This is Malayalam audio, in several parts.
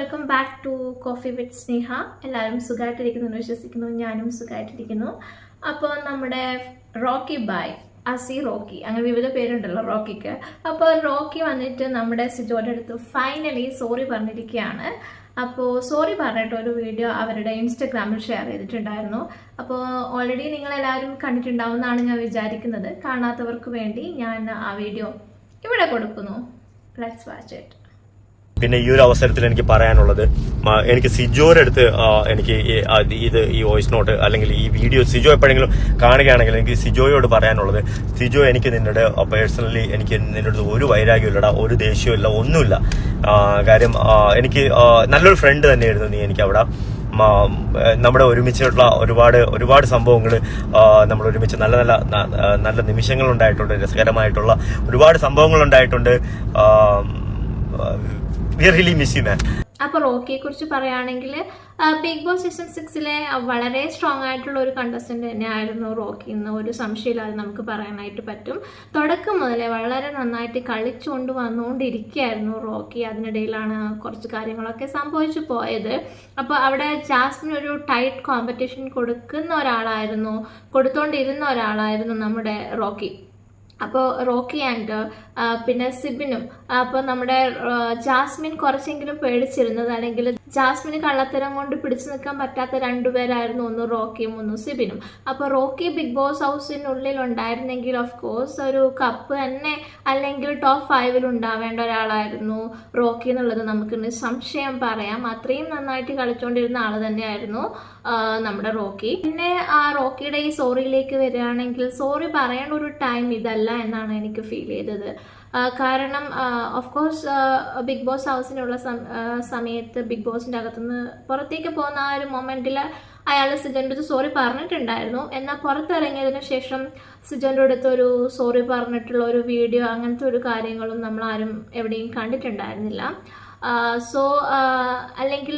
Welcome back to coffee with Sneha. എല്ലാവരും സുഖമായിട്ടിരിക്കുന്നു വിശ്വസിക്കുന്നു. ഞാനും സുഖമായിട്ടിരിക്കുന്നു. അപ്പോൾ നമ്മുടെ റോക്കി ബായ് അസി റോക്കി അങ്ങനെ വിവിധ പേരുണ്ടല്ലോ റോക്കിക്ക്. അപ്പോൾ റോക്കി വന്നിട്ട് നമ്മുടെ സിജോയുടെ അടുത്ത് ഫൈനലി സോറി പറഞ്ഞിരിക്കുകയാണ്. അപ്പോൾ സോറി പറഞ്ഞിട്ട് ഒരു വീഡിയോ അവരുടെ ഇൻസ്റ്റഗ്രാമിൽ ഷെയർ ചെയ്തിട്ടുണ്ടായിരുന്നു. അപ്പോൾ ഓൾറെഡി നിങ്ങളെല്ലാവരും കണ്ടിട്ടുണ്ടാവുമെന്നാണ് ഞാൻ വിചാരിക്കുന്നത്. കാണാത്തവർക്ക് വേണ്ടി ഞാൻ ആ വീഡിയോ ഇവിടെ കൊടുക്കുന്നു. Let's watch it. പിന്നെ ഈ ഒരു അവസരത്തിൽ എനിക്ക് പറയാനുള്ളത്, എനിക്ക് സിജോയുടെ അടുത്ത് എനിക്ക് ഈ വോയിസ് നോട്ട് അല്ലെങ്കിൽ ഈ വീഡിയോ സിജോ എപ്പോഴെങ്കിലും കാണുകയാണെങ്കിൽ എനിക്ക് സിജോയോട് പറയാനുള്ളത്, സിജോ എനിക്ക് നിന്നോട് പേഴ്സണലി എനിക്ക് നിന്നോട് ഒരു വൈരാഗ്യമില്ലടാ, ഒരു ദേഷ്യമില്ല, ഒന്നുമില്ല. കാര്യം എനിക്ക് നല്ലൊരു ഫ്രണ്ട് തന്നെയായിരുന്നു നീ. എനിക്ക് അവിടെ നമ്മുടെ ഒരുമിച്ചുള്ള ഒരുപാട് സംഭവങ്ങൾ, നമ്മൾ ഒരുമിച്ച് നല്ല നിമിഷങ്ങൾ ഉണ്ടായിട്ടുണ്ട്, രസകരമായിട്ടുള്ള ഒരുപാട് സംഭവങ്ങൾ ഉണ്ടായിട്ടുണ്ട്. അപ്പോൾ റോക്കിയെ കുറിച്ച് പറയുകയാണെങ്കിൽ ബിഗ് ബോസ് സീസൺ 6 വളരെ സ്ട്രോങ് ആയിട്ടുള്ള ഒരു കണ്ടസ്റ്റന്റ് തന്നെയായിരുന്നു റോക്കി എന്ന് ഒരു സംശയമില്ലാതെ നമുക്ക് പറയാനായിട്ട് പറ്റും. തുടക്കം മുതലേ വളരെ നന്നായിട്ട് കളിച്ചുകൊണ്ട് വന്നുകൊണ്ടിരിക്കുകയായിരുന്നു റോക്കി. അതിനിടയിലാണ് കുറച്ച് കാര്യങ്ങളൊക്കെ സംഭവിച്ചു പോയത്. അപ്പോൾ അവിടെ ജാസ്മിൻ ഒരു ടൈറ്റ് കോമ്പറ്റീഷൻ കൊടുത്തോണ്ടിരുന്ന ഒരാളായിരുന്നു നമ്മുടെ റോക്കി. അപ്പോൾ റോക്കി ആൻഡ് പിന്നെ സിബിനും. അപ്പോൾ നമ്മുടെ ജാസ്മിൻ കുറച്ചെങ്കിലും പേടിച്ചിരുന്നത്, അല്ലെങ്കിൽ ജാസ്മിന് കള്ളത്തരം കൊണ്ട് പിടിച്ചു നിൽക്കാൻ പറ്റാത്ത രണ്ടുപേരായിരുന്നു, ഒന്ന് റോക്കിയും ഒന്ന് സിബിനും. അപ്പോൾ റോക്കി ബിഗ് ബോസ് ഹൗസിനുള്ളിൽ ഉണ്ടായിരുന്നെങ്കിൽ ഓഫ് കോഴ്സ് ഒരു കപ്പ് തന്നെ അല്ലെങ്കിൽ ടോപ്പ് 5 ഉണ്ടാവേണ്ട ഒരാളായിരുന്നു റോക്കി എന്നുള്ളത് നമുക്ക് സംശയം പറയാം. അത്രയും നന്നായിട്ട് കളിച്ചുകൊണ്ടിരുന്ന ആൾ തന്നെയായിരുന്നു നമ്മുടെ റോക്കി. പിന്നെ ആ റോക്കിയുടെ ഈ സോറിയിലേക്ക് വരികയാണെങ്കിൽ, സോറി പറയേണ്ട ഒരു ടൈം ഇതല്ല എന്നാണ് എനിക്ക് ഫീൽ ചെയ്തത്. കാരണം ഓഫ് കോഴ്സ് ബിഗ് ബോസ് ഹൗസിനുള്ള സമയത്ത് ബിഗ് ബോസിൻ്റെ അകത്തുനിന്ന് പുറത്തേക്ക് പോകുന്ന ആ ഒരു മൊമെൻറ്റിൽ അയാൾ സിജോൻ്റെ അടുത്ത് സോറി പറഞ്ഞിട്ടുണ്ടായിരുന്നു. എന്നാൽ പുറത്തിറങ്ങിയതിന് ശേഷം സിജോൻ്റെ അടുത്ത് ഒരു സോറി പറഞ്ഞിട്ടുള്ള ഒരു വീഡിയോ അങ്ങനത്തെ ഒരു കാര്യങ്ങളും നമ്മളാരും എവിടെയും കണ്ടിട്ടുണ്ടായിരുന്നില്ല. സോ അല്ലെങ്കിൽ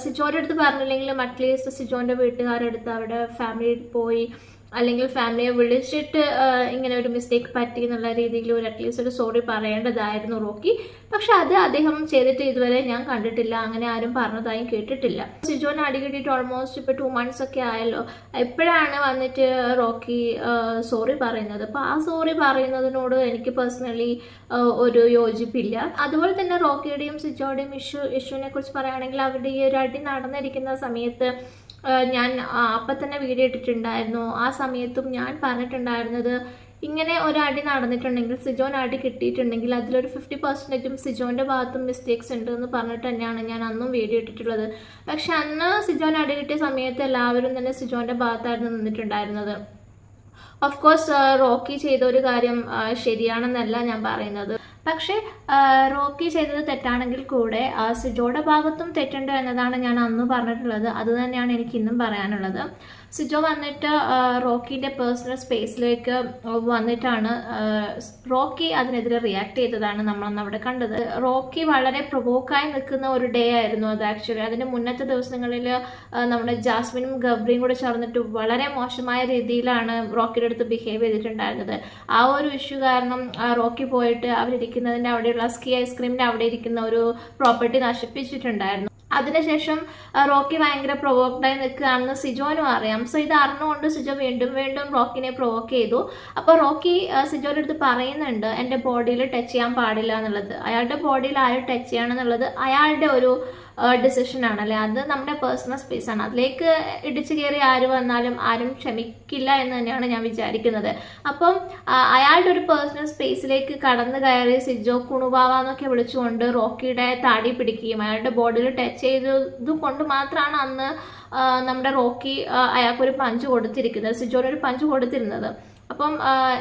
സിജോൻ്റെ അടുത്ത് പറഞ്ഞില്ലെങ്കിലും അറ്റ്ലീസ്റ്റ് സിജോൻ്റെ വീട്ടുകാരുടെ അടുത്ത് അവിടെ ഫാമിലി പോയി അല്ലെങ്കിൽ ഫാമിലിയെ വിളിച്ചിട്ട് ഇങ്ങനെ ഒരു മിസ്റ്റേക്ക് പറ്റി എന്നുള്ള രീതിയിൽ ഒരു അറ്റ്ലീസ്റ്റ് ഒരു സോറി പറയേണ്ടതായിരുന്നു റോക്കി. പക്ഷെ അത് അദ്ദേഹം ചെയ്തിട്ട് ഇതുവരെ ഞാൻ കണ്ടിട്ടില്ല, അങ്ങനെ ആരും പറഞ്ഞതായും കേട്ടിട്ടില്ല. സിജോനെ അടി കിട്ടിയിട്ട് ഓൾമോസ്റ്റ് ഇപ്പോൾ 2 months ഒക്കെ ആയല്ലോ. എപ്പോഴാണ് വന്നിട്ട് റോക്കി സോറി പറയുന്നത്? അപ്പോൾ ആ സോറി പറയുന്നതിനോട് എനിക്ക് പേഴ്സണലി ഒരു യോജിപ്പില്ല. അതുപോലെ തന്നെ റോക്കിയുടെയും സിജോയുടെയും ഇഷ്യൂവിനെ കുറിച്ച് പറയുകയാണെങ്കിൽ, അവരുടെ ഈ ഒരു അടി നടന്നിരിക്കുന്ന സമയത്ത് ഞാൻ അപ്പം തന്നെ വീഡിയോ ഇട്ടിട്ടുണ്ടായിരുന്നു. ആ സമയത്തും ഞാൻ പറഞ്ഞിട്ടുണ്ടായിരുന്നത്, ഇങ്ങനെ ഒരു അടി നടന്നിട്ടുണ്ടെങ്കിൽ, സിജോന് അടി കിട്ടിയിട്ടുണ്ടെങ്കിൽ അതിലൊരു 50% സിജോൻ്റെ ഭാഗത്തും മിസ്റ്റേക്സ് ഉണ്ട് എന്ന് പറഞ്ഞിട്ട് തന്നെയാണ് ഞാൻ അന്നും വീഡിയോ ഇട്ടിട്ടുള്ളത്. പക്ഷെ അന്ന് സിജോന് അടി കിട്ടിയ സമയത്ത് എല്ലാവരും തന്നെ സിജോൻ്റെ ഭാഗത്തായിരുന്നു നിന്നിട്ടുണ്ടായിരുന്നത്. ഓഫ് കോഴ്സ് റോക്കി ചെയ്ത ഒരു കാര്യം ശരിയാണെന്നല്ല ഞാൻ പറയുന്നത്. പക്ഷേ റോക്കി ചെയ്തത് തെറ്റാണെങ്കിൽ കൂടെ സിജോയുടെ ഭാഗത്തും തെറ്റുണ്ട് എന്നതാണ് ഞാൻ അന്ന് പറഞ്ഞിട്ടുള്ളത്. അത് തന്നെയാണ് എനിക്ക് ഇന്നും പറയാനുള്ളത്. സിജോ വന്നിട്ട് റോക്കിൻ്റെ പേഴ്സണൽ സ്പേസിലേക്ക് വന്നിട്ടാണ് റോക്കി അതിനെതിരെ റിയാക്ട് ചെയ്തതാണ് നമ്മളന്ന് അവിടെ കണ്ടത്. റോക്കി വളരെ പ്രൊവോക്കായി നിൽക്കുന്ന ഒരു ഡേ ആയിരുന്നു അത് ആക്ച്വലി. അതിൻ്റെ മുന്നത്തെ ദിവസങ്ങളിൽ നമ്മുടെ ജാസ്മിനും ഗബ്രിയും കൂടെ ചേർന്നിട്ട് വളരെ മോശമായ രീതിയിലാണ് റോക്കിയുടെ അടുത്ത് ബിഹേവ് ചെയ്തിട്ടുണ്ടായിരുന്നത്. ആ ഒരു ഇഷ്യൂ കാരണം റോക്കി പോയിട്ട് അവരിയ്ക്കുന്നതിൻ്റെ അവിടെയുള്ള സ്കി ഐസ്ക്രീമിൻ്റെ അവിടെ ഇരിക്കുന്ന ഒരു പ്രോപ്പർട്ടി നശിപ്പിച്ചിട്ടുണ്ടായിരുന്നു. അതിനുശേഷം റോക്കി ഭയങ്കര പ്രൊവോക്ഡായി നിൽക്കുകയാണെന്ന് സിജോനും അറിയാം. സോ ഇത് അറിഞ്ഞുകൊണ്ട് സിജോ വീണ്ടും റോക്കിനെ പ്രൊവോക്ക് ചെയ്തു. അപ്പോൾ റോക്കി സിജോയുടെ അടുത്ത് പറയുന്നുണ്ട്, എൻ്റെ ബോഡിയിൽ ടച്ച് ചെയ്യാൻ പാടില്ല എന്നുള്ളത്. അയാളുടെ ബോഡിയിൽ ആരും ടച്ച് ചെയ്യണമെന്നുള്ളത് അയാളുടെ ഒരു ഡിസിഷൻ ആണല്ലേ, അത് നമ്മുടെ പേഴ്സണൽ സ്പേസ് ആണ്. അതിലേക്ക് ഇടിച്ചു കയറി ആര് വന്നാലും ആരും ക്ഷമിക്കില്ല എന്ന് തന്നെയാണ് ഞാൻ വിചാരിക്കുന്നത്. അപ്പം അയാളുടെ ഒരു പേഴ്സണൽ സ്പേസിലേക്ക് കടന്നു കയറി സിജോ കുണുവാവാന്നൊക്കെ വിളിച്ചുകൊണ്ട് റോക്കിയുടെ താടി പിടിക്കുകയും അയാളുടെ ബോഡിയിൽ ടച്ച് ചെയ്തത് കൊണ്ട് മാത്രമാണ് അന്ന് നമ്മുടെ റോക്കി അയാൾക്കൊരു പഞ്ച് കൊടുത്തിരിക്കുന്നത്, സിജോനൊരു പഞ്ച് കൊടുത്തിരുന്നത്. അപ്പം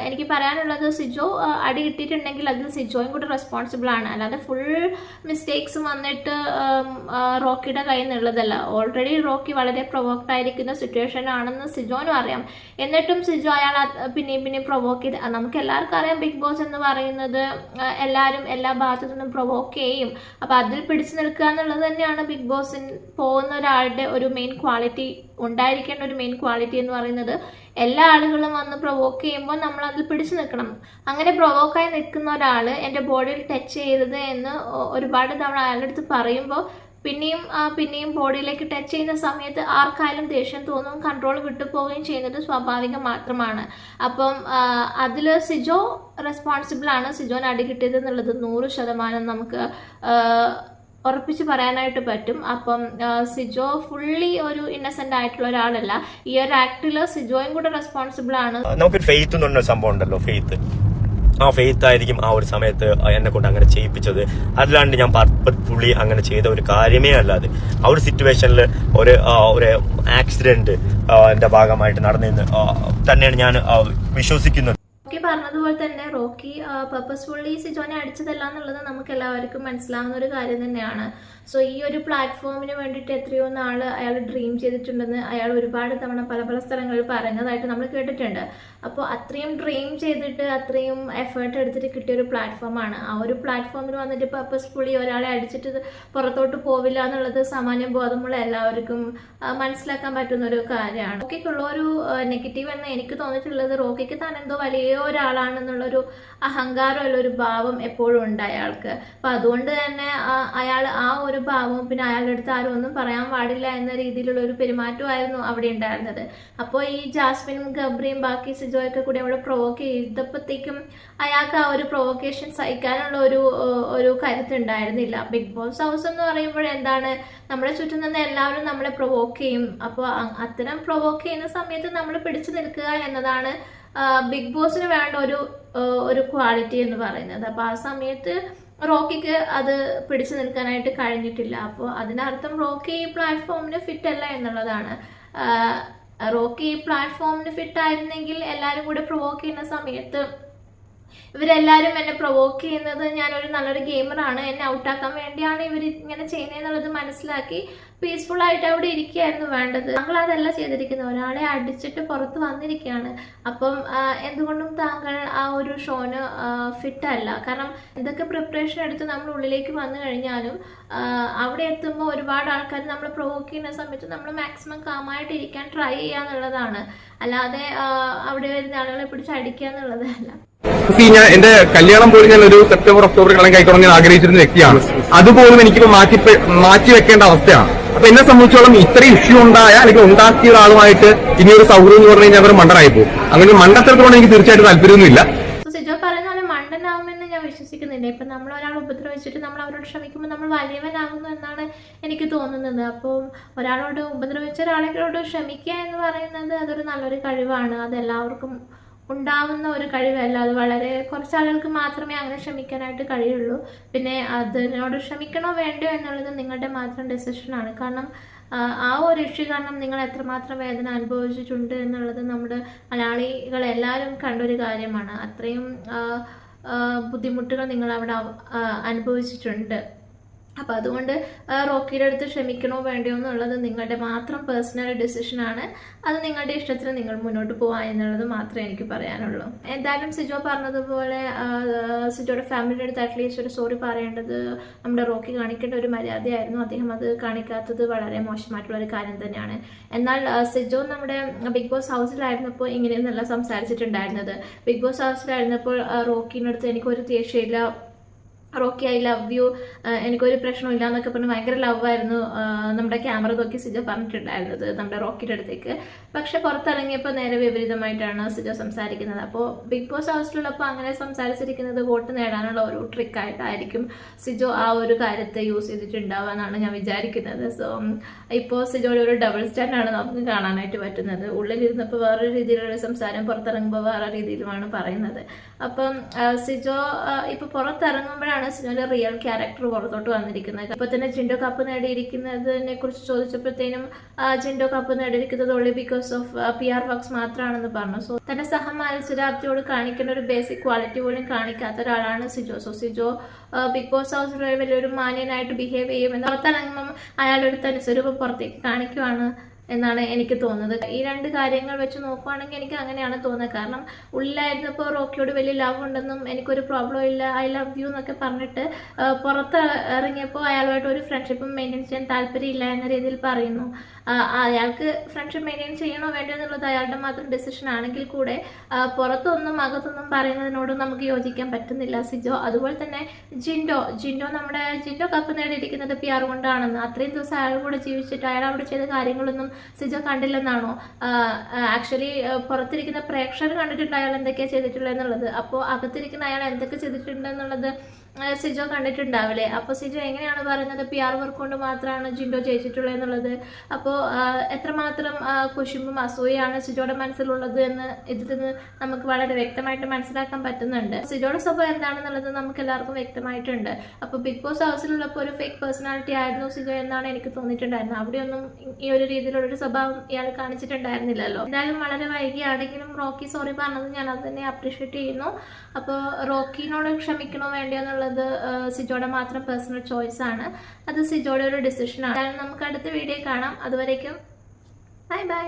എനിക്ക് പറയാനുള്ളത്, സിജോ അടി കിട്ടിയിട്ടുണ്ടെങ്കിൽ അതിൽ സിജോയും കൂടി റെസ്പോൺസിബിൾ ആണ്, അല്ലാതെ ഫുൾ മിസ്റ്റേക്സ് വന്നിട്ട് റോക്കിയുടെ കയ്യിൽ നിന്നുള്ളതല്ല. ഓൾറെഡി റോക്കി വളരെ പ്രൊവോക്ഡ് ആയിരിക്കുന്ന സിറ്റുവേഷൻ ആണെന്ന് സിജോനും അറിയാം. എന്നിട്ടും സിജോ അയാൾ പിന്നെയും പ്രൊവോക്ക് ചെയ്ത്, നമുക്ക് എല്ലാവർക്കും അറിയാം ബിഗ് ബോസ് എന്ന് പറയുന്നത് എല്ലാവരും എല്ലാ ഭാഗത്തു നിന്നും പ്രൊവോക്ക് ചെയ്യും. അപ്പോൾ അതിൽ പിടിച്ചു നിൽക്കുക എന്നുള്ളത് തന്നെയാണ് ബിഗ് ബോസിൽ പോകുന്ന ഒരാളുടെ ഒരു മെയിൻ ക്വാളിറ്റി, ഉണ്ടായിരിക്കേണ്ട ഒരു മെയിൻ ക്വാളിറ്റി എന്ന് പറയുന്നത്. എല്ലാ ആളുകളും വന്ന് പ്രൊവോക്ക് ചെയ്യുമ്പോൾ നമ്മൾ അതിൽ പിടിച്ചു നിൽക്കണം. അങ്ങനെ പ്രൊവോക്കായി നിൽക്കുന്ന ഒരാൾ എൻ്റെ ബോഡിയിൽ ടച്ച് ചെയ്തത് എന്ന് ഒരുപാട് തവണ അയാളുടെ അടുത്ത് പറയുമ്പോൾ പിന്നെയും ബോഡിയിലേക്ക് ടച്ച് ചെയ്യുന്ന സമയത്ത് ആർക്കായാലും ദേഷ്യം തോന്നും, കൺട്രോൾ വിട്ടു പോവുകയും ചെയ്യുന്നത് സ്വാഭാവികം മാത്രമാണ്. അപ്പം അതിൽ സിജോ റെസ്പോൺസിബിൾ ആണ്. സിജോന് അടി കിട്ടിയത് എന്നുള്ളത് 100% നമുക്ക് ഉറപ്പിച്ച് പറയാനായിട്ട് പറ്റും. അപ്പം സിജോ ഫുള്ളി ഒരു ഇന്നസെന്റ് ആയിട്ടുള്ള ഒരാളല്ല. ഈ ഒരു ആക്ടിൽ സിജോയും കൂടെ റെസ്പോൺസിബിൾ ആണ്. നമുക്ക് ഫെയ്ത്ത് എന്ന് പറഞ്ഞ സംഭവം ഉണ്ടല്ലോ, ആ ഫെയ്ത്ത് ആയിരിക്കും ആ ഒരു സമയത്ത് എന്നെ കൊണ്ട് അങ്ങനെ ചെയ്യിപ്പിച്ചത്. അല്ലാണ്ട് ഞാൻ പർപ്പസ്ഫുള്ളി അങ്ങനെ ചെയ്ത ഒരു കാര്യമേ അല്ലാതെ ആ ഒരു സിറ്റുവേഷനിൽ ഒരു ആക്സിഡന്റ് എന്റെ ഭാഗമായിട്ട് നടന്നെന്ന് തന്നെയാണ് ഞാൻ വിശ്വസിക്കുന്നത്. റോക്കി പറഞ്ഞതുപോലെ തന്നെ റോക്കി പർപ്പസ്ഫുള്ളി സിജോനെ അടിച്ചതല്ല എന്നുള്ളത് നമുക്ക് എല്ലാവർക്കും മനസ്സിലാവുന്ന ഒരു കാര്യം തന്നെയാണ്. സോ ഈ ഒരു പ്ലാറ്റ്ഫോമിന് വേണ്ടിയിട്ട് എത്രയോ നാള് അയാൾ ഡ്രീം ചെയ്തിട്ടുണ്ടെന്ന് അയാൾ ഒരുപാട് തവണ പല സ്ഥലങ്ങളിൽ പറഞ്ഞതായിട്ട് നമ്മൾ കേട്ടിട്ടുണ്ട്. അപ്പോൾ അത്രയും ഡ്രീം ചെയ്തിട്ട് അത്രയും എഫേർട്ട് എടുത്തിട്ട് കിട്ടിയ ഒരു പ്ലാറ്റ്ഫോമാണ്. ആ ഒരു പ്ലാറ്റ്ഫോമിൽ വന്നിട്ട് പർപ്പസ്ഫുള്ളി ഒരാളെ അടിച്ചിട്ട് പുറത്തോട്ട് പോവില്ല എന്നുള്ളത് സാമാന്യ ബോധമുള്ള എല്ലാവർക്കും മനസ്സിലാക്കാൻ പറ്റുന്ന ഒരു കാര്യമാണ്. റോക്കിക്കുള്ള ഒരു നെഗറ്റീവ് എന്ന് എനിക്ക് തോന്നിയിട്ടുള്ളത് റോക്കിക്ക് താൻ എന്തോ വലിയ ഒരാളാണെന്നുള്ളൊരു അഹങ്കാരമുള്ള ഒരു ഭാവം എപ്പോഴും ഉണ്ട് അയാൾക്ക്. അപ്പം അതുകൊണ്ട് തന്നെ അയാൾ ആ ഒരു ഭാവവും പിന്നെ അയാളുടെ അടുത്ത് ആരും ഒന്നും പറയാൻ പാടില്ല എന്ന രീതിയിലുള്ള ഒരു പെരുമാറ്റമായിരുന്നു അവിടെ ഉണ്ടായിരുന്നത്. അപ്പോൾ ഈ ജാസ്മിനും ഗബ്രിയും ബാക്കി സിജോയൊക്കെ കൂടി അവിടെ പ്രൊവോക്ക് ചെയ്തപ്പോഴത്തേക്കും അയാൾക്ക് ആ ഒരു പ്രൊവോക്കേഷൻ സഹിക്കാനുള്ള ഒരു കരുത്തുണ്ടായിരുന്നില്ല. ബിഗ് ബോസ് ഹൗസ് എന്ന് പറയുമ്പോൾ എന്താണ്, നമ്മുടെ ചുറ്റും നിന്ന് എല്ലാവരും നമ്മളെ പ്രൊവോക്ക് ചെയ്യും. അപ്പോൾ അത്തരം പ്രൊവോക്ക് ചെയ്യുന്ന സമയത്ത് നമ്മൾ പിടിച്ചു നിൽക്കുക എന്നതാണ് ബിഗ് ബോസിന് വേണ്ട ഒരു ക്വാളിറ്റി എന്ന് പറയുന്നത്. അപ്പോൾ ആ സമയത്ത് റോക്കിക്ക് അത് പിടിച്ചു നിൽക്കാനായിട്ട് കഴിഞ്ഞിട്ടില്ല. അപ്പോൾ അതിനർത്ഥം റോക്കി ഈ പ്ലാറ്റ്ഫോമിന് ഫിറ്റ് അല്ല എന്നുള്ളതാണ്. റോക്കി ഈ പ്ലാറ്റ്ഫോമിന് ഫിറ്റ് ആയിരുന്നെങ്കിൽ എല്ലാവരും കൂടെ പ്രൊവോക്ക് ചെയ്യുന്ന സമയത്ത് ഇവരെല്ലാവരും എന്നെ പ്രൊവോക്ക് ചെയ്യുന്നത് ഞാനൊരു നല്ലൊരു ഗെയിമറാണ്, എന്നെ ഔട്ടാക്കാൻ വേണ്ടിയാണ് ഇവർ ഇങ്ങനെ ചെയ്യുന്നതെന്നുള്ളത് മനസ്സിലാക്കി പീസ്ഫുൾ ആയിട്ട് അവിടെ ഇരിക്കുകയായിരുന്നു വേണ്ടത്. താങ്കൾ അതല്ല ചെയ്തിരിക്കുന്നത്, ഒരാളെ അടിച്ചിട്ട് പുറത്ത് വന്നിരിക്കുകയാണ്. അപ്പം എന്തുകൊണ്ടും താങ്കൾ ആ ഒരു ഷോന് ഫിറ്റ് അല്ല. കാരണം എന്തൊക്കെ പ്രിപ്പറേഷൻ എടുത്ത് നമ്മൾ ഉള്ളിലേക്ക് വന്നു കഴിഞ്ഞാലും അവിടെ എത്തുമ്പോൾ ഒരുപാട് ആൾക്കാർ നമ്മൾ പ്രൊവോക്ക് ചെയ്യുന്ന സമയത്ത് നമ്മൾ മാക്സിമം കാമായിട്ട് ഇരിക്കാൻ ട്രൈ ചെയ്യുക എന്നുള്ളതാണ്, അല്ലാതെ അവിടെ വരുന്ന ആളുകളെ പിടിച്ച് അടിക്കുക എന്നുള്ളതല്ല. ഞാൻ എന്റെ കല്യാണം പോലും ഞാൻ ഒരു സെപ്റ്റംബർ ഒക്ടോബർ കല്യാണം കഴിക്കണം ഞാൻ ആഗ്രഹിച്ചിരുന്ന വ്യക്തിയാണ്. അതുപോലും എനിക്കിപ്പോ മാറ്റി വെക്കേണ്ട അവസ്ഥയാണ്. അപ്പൊ എന്നെ സംബന്ധിച്ചോളം ഇത്രയും ഇഷ്യൂ ഉണ്ടായ അല്ലെങ്കിൽ ഉണ്ടാക്കിയ ഒരാളുമായിട്ട് ഇനിയൊരു സൗഹൃദം എന്ന് പറഞ്ഞു കഴിഞ്ഞാൽ അവർ മണ്ടനായി പോകും. അങ്ങനെ മണ്ടത്തരത്തോടെ എനിക്ക് തീർച്ചയായിട്ടും താല്പര്യമൊന്നുമില്ല. സിജോ പറയുന്ന പോലെ മണ്ടനാവുമെന്ന് ഞാൻ വിശ്വസിക്കുന്നില്ല. ഇപ്പൊ നമ്മൾ ഒരാൾ ഉപദ്രവിച്ചിട്ട് നമ്മൾ അവരോട് ക്ഷമിക്കുമ്പോൾ നമ്മൾ വലിയവനാകുന്നു എന്നാണ് എനിക്ക് തോന്നുന്നത്. അപ്പം ഒരാളോട് ഉപദ്രവിച്ച ഒരാളോട് ക്ഷമിക്കുക എന്ന് പറയുന്നത് അതൊരു നല്ലൊരു കഴിവാണ്. അതെല്ലാവർക്കും ഉണ്ടാവുന്ന ഒരു കഴിവല്ല. അത് വളരെ കുറച്ച് ആളുകൾക്ക് മാത്രമേ അങ്ങനെ ക്ഷമിക്കാനായിട്ട് കഴിയുള്ളൂ. പിന്നെ അതിനോട് ക്ഷമിക്കണോ വേണ്ടയോ എന്നുള്ളത് നിങ്ങളുടെ മാത്രം ഡെസിഷനാണ്. കാരണം ആ ഒരു ഇഷ്യൂ കാരണം നിങ്ങൾ എത്രമാത്രം വേദന അനുഭവിച്ചിട്ടുണ്ട് എന്നുള്ളത് നമ്മുടെ മലയാളികളെല്ലാവരും കണ്ടൊരു കാര്യമാണ്. അത്രയും ബുദ്ധിമുട്ടുകൾ നിങ്ങൾ അവിടെ അനുഭവിച്ചിട്ടുണ്ട്. അപ്പോൾ അതുകൊണ്ട് റോക്കിയുടെ അടുത്ത് ക്ഷമിക്കണോ വേണ്ടയോ എന്നുള്ളത് നിങ്ങളുടെ മാത്രം പേഴ്സണൽ ഡിസിഷനാണ്. അത് നിങ്ങളുടെ ഇഷ്ടത്തിന് നിങ്ങൾ മുന്നോട്ട് പോവാ എന്നുള്ളത് മാത്രമേ എനിക്ക് പറയാനുള്ളൂ. എന്തായാലും സിജോ പറഞ്ഞതുപോലെ സിജോയുടെ ഫാമിലിയുടെ അടുത്ത് അറ്റ്ലീസ്റ്റ് ഒരു സോറി പറയേണ്ടത് നമ്മുടെ റോക്കി കാണിക്കേണ്ട ഒരു മര്യാദയായിരുന്നു. അദ്ദേഹം അത് കാണിക്കാത്തത് വളരെ മോശമായിട്ടുള്ള ഒരു കാര്യം തന്നെയാണ്. എന്നാൽ സിജോ നമ്മുടെ ബിഗ് ബോസ് ഹൗസിലായിരുന്നപ്പോൾ ഇങ്ങനെയൊന്നല്ല സംസാരിച്ചിട്ടുണ്ടായിരുന്നത്. ബിഗ് ബോസ് ഹൗസിലായിരുന്നപ്പോൾ റോക്കിൻ്റെ അടുത്ത് എനിക്കൊരു ദേഷ്യമില്ല, റോക്കി ഐ ലവ് യു, എനിക്കൊരു പ്രശ്നമില്ല എന്നൊക്കെ പറഞ്ഞ് ഭയങ്കര ലവായിരുന്നു നമ്മുടെ ക്യാമറ നോക്കി സിജോ പറഞ്ഞിട്ടുണ്ടായിരുന്നത് നമ്മുടെ റോക്കിയുടെ അടുത്തേക്ക്. പക്ഷെ പുറത്തിറങ്ങിയപ്പോൾ നേരെ വിപരീതമായിട്ടാണ് സിജോ സംസാരിക്കുന്നത്. അപ്പോൾ ബിഗ് ബോസ് ഹൗസിലുള്ളപ്പോൾ അങ്ങനെ സംസാരിച്ചിരിക്കുന്നത് വോട്ട് നേടാനുള്ള ഒരു ട്രിക്കായിട്ടായിരിക്കും സിജോ ആ ഒരു കാര്യത്തെ യൂസ് ചെയ്തിട്ടുണ്ടാവുക എന്നാണ് ഞാൻ വിചാരിക്കുന്നത്. സോ ഇപ്പോൾ സിജോയുടെ ഒരു ഡബിൾ സ്റ്റാൻഡാണ് നമുക്ക് കാണാനായിട്ട് പറ്റുന്നത്. ഉള്ളിലിരുന്നപ്പോൾ വേറൊരു രീതിയിലുള്ള സംസാരം, പുറത്തിറങ്ങുമ്പോൾ വേറെ രീതിയിലുമാണ് പറയുന്നത്. അപ്പം സിജോ ഇപ്പോൾ പുറത്തിറങ്ങുമ്പോഴാണ് സിജോന്റെ റിയൽ ക്യാരക്ടർ പുറത്തോട്ട് വന്നിരിക്കുന്നത്. ഇപ്പൊ തന്നെ ജിൻഡോ കപ്പ് നേടിയിരിക്കുന്നതിനെ കുറിച്ച് ചോദിച്ചപ്പോഴത്തേനും ജിൻഡോ കപ്പ് നേടിയിരിക്കുന്നത് only because of PR works മാത്രമാണെന്ന് പറഞ്ഞു. സോ തന്റെ സഹമത്സരാർത്ഥിയോട് കാണിക്കേണ്ട ഒരു ബേസിക് ക്വാളിറ്റി പോലും കാണിക്കാത്ത ഒരാളാണ് Sijo. So Sijo Bigg Boss ഹൗസിൽ വലിയൊരു മാന്യനായിട്ട് ബിഹേവ് ചെയ്യുമെന്ന് പുറത്തിറങ്ങുമ്പം അയാളുടെ ഒരു തനിസ്വരൂപം പുറത്തേക്ക് കാണിക്കുവാണ്. എന്നാണ് എനിക്ക് തോന്നുന്നത്. ഈ രണ്ട് കാര്യങ്ങൾ വെച്ച് നോക്കുവാണെങ്കിൽ എനിക്ക് അങ്ങനെയാണ് തോന്നുന്നത്. കാരണം ഉള്ളിലായിരുന്നപ്പോൾ റോക്കിയോട് വലിയ ലവ് ഉണ്ടെന്നും എനിക്കൊരു പ്രോബ്ലം ഇല്ല, ഐ ലവ് യു എന്നൊക്കെ പറഞ്ഞിട്ട് പുറത്ത് ഇറങ്ങിയപ്പോൾ അയാളുമായിട്ട് ഒരു ഫ്രണ്ട്ഷിപ്പും മെയിൻറ്റെയിൻ ചെയ്യാൻ താല്പര്യമില്ല എന്ന രീതിയിൽ പറയുന്നു. അയാൾക്ക് ഫ്രണ്ട്ഷിപ്പ് മെയിൻറ്റെയിൻ ചെയ്യണോ വേണ്ടോ എന്നുള്ളത് അയാളുടെ മാത്രം ഡെസിഷൻ ആണെങ്കിൽ കൂടെ പുറത്തൊന്നും അകത്തൊന്നും പറയുന്നതിനോട് നമുക്ക് യോജിക്കാൻ പറ്റുന്നില്ല സിജോ. അതുപോലെ തന്നെ ജിൻഡോ നമ്മുടെ ജിൻഡോ കപ്പ് നേടിയിരിക്കുന്നത് PR കൊണ്ടാണെന്ന്. അത്രയും ദിവസം അയാൾ കൂടെ ജീവിച്ചിട്ട് അയാൾ അവിടെ ചെയ്ത കാര്യങ്ങളൊന്നും സിജോ കണ്ടില്ലെന്നാണോ? ആക്ച്വലി പുറത്തിരിക്കുന്ന പ്രേക്ഷകർ കണ്ടിട്ടുണ്ട് അയാൾ എന്തൊക്കെയാണ് ചെയ്തിട്ടുള്ളത് എന്നുള്ളത്. അപ്പോൾ അകത്തിരിക്കുന്ന അയാൾ എന്തൊക്കെ ചെയ്തിട്ടുണ്ട് എന്നുള്ളത് സിജോ കണ്ടിട്ടുണ്ടാവില്ലേ? അപ്പോൾ സിജോ എങ്ങനെയാണ് പറയുന്നത് PR വർക്ക് കൊണ്ട് മാത്രമാണ് ജിൻഡോ ജയിച്ചിട്ടുള്ളത് എന്നുള്ളത്? അപ്പോൾ എത്രമാത്രം കുശുമ്പും അസൂയാണ് സിജോയുടെ മനസ്സിലുള്ളത് എന്ന് ഇതിൽ നിന്ന് നമുക്ക് വളരെ വ്യക്തമായിട്ട് മനസ്സിലാക്കാൻ പറ്റുന്നുണ്ട്. സിജോയുടെ സ്വഭാവം എന്താണെന്നുള്ളത് നമുക്ക് എല്ലാവർക്കും വ്യക്തമായിട്ടുണ്ട്. അപ്പോൾ ബിഗ് ബോസ് ഹൗസിലുള്ളപ്പോൾ ഒരു ഫേക്ക് പേഴ്സണാലിറ്റി ആയിരുന്നു സിജോ എന്നാണ് എനിക്ക് തോന്നിയിട്ടുണ്ടായിരുന്നത്. അവിടെയൊന്നും ഈ ഒരു രീതിയിലുള്ളൊരു സ്വഭാവം ഇയാൾ കാണിച്ചിട്ടുണ്ടായിരുന്നില്ലല്ലോ. എന്തായാലും വളരെ വൈകിയാണെങ്കിലും റോക്കി സോറി പറഞ്ഞത് ഞാൻ അത് തന്നെ അപ്രീഷിയേറ്റ് ചെയ്യുന്നു. അപ്പോൾ റോക്കിനോട് ക്ഷമിക്കണോ വേണ്ടയോ എന്നുള്ളത് സിജോയുടെ മാത്രം പേഴ്സണൽ ചോയ്സ് ആണ്. അത് സിജോയുടെ ഒരു ഡിസിഷൻ ആണ്. നമുക്ക് അടുത്ത വീഡിയോ കാണാം. അതുവരേക്കും ബൈ ബൈ.